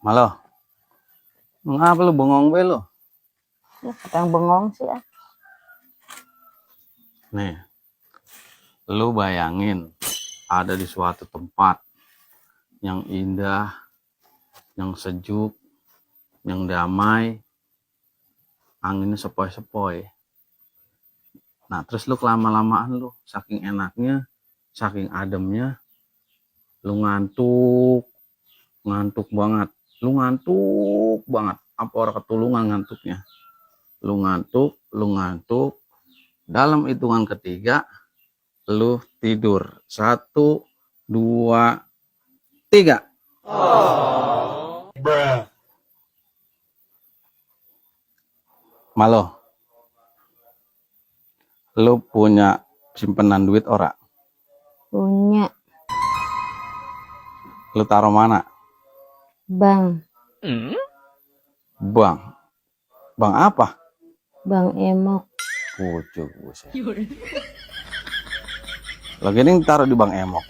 Halo. Ngapa lu bengong be lu? Ya, kadang bengong sih ya. Nih, lu bayangin ada di suatu tempat yang indah, yang sejuk, yang damai, anginnya sepoi-sepoi. Nah, terus lu kelama-lamaan lu, saking enaknya, saking ademnya, lu ngantuk banget. Lu ngantuk banget. Apa orang ketulungan ngantuknya? Lu ngantuk. Dalam hitungan ketiga, lu tidur. 1, 2, 3. Malo, lu punya simpenan duit ora? Punya. Lu taruh mana? Bang. Bang. Bang apa? Bang Emok. Pucuk, buset. Lagi ini taruh di Bang Emok.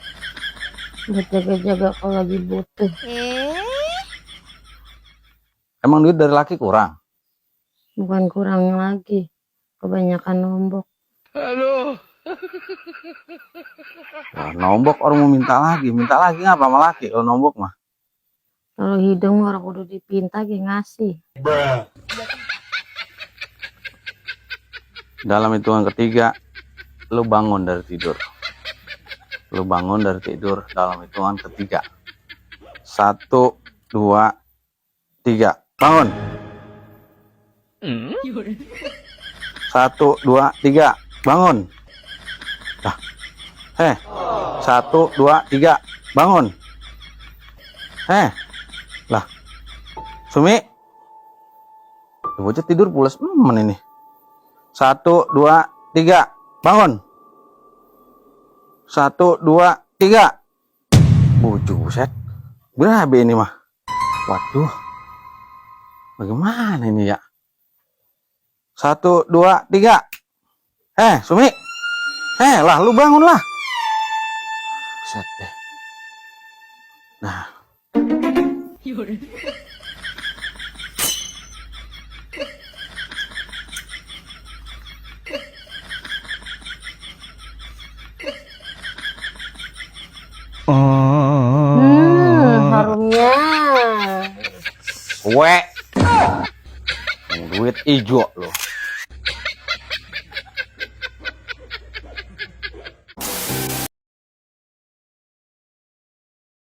Buat jaga-jaga kalau lagi butuh. Emang duit dari laki kurang? Bukan kurang lagi. Kebanyakan nombok. Wah, nombok orang mau minta lagi ngapa sama laki kalau nombok mah? Kalau hidung orang udah dipinta ngasih. Dalam hitungan ketiga, lu bangun dari tidur. Lu bangun dari tidur dalam hitungan ketiga. 1, 2, 3. Bangun. 1, 2, 3. Bangun. Dah. 1, 2, 3. Bangun. Lah. Sumi. Bocah tidur pulas ini. 1, 2, 3. Bangun. 1, 2, 3. Buset. Berapa ini mah? Waduh. Bagaimana ini ya? 1, 2, 3. Sumi. Lah lu bangun lah. Buset deh. Nah. Harumnya. Duit ijo loh.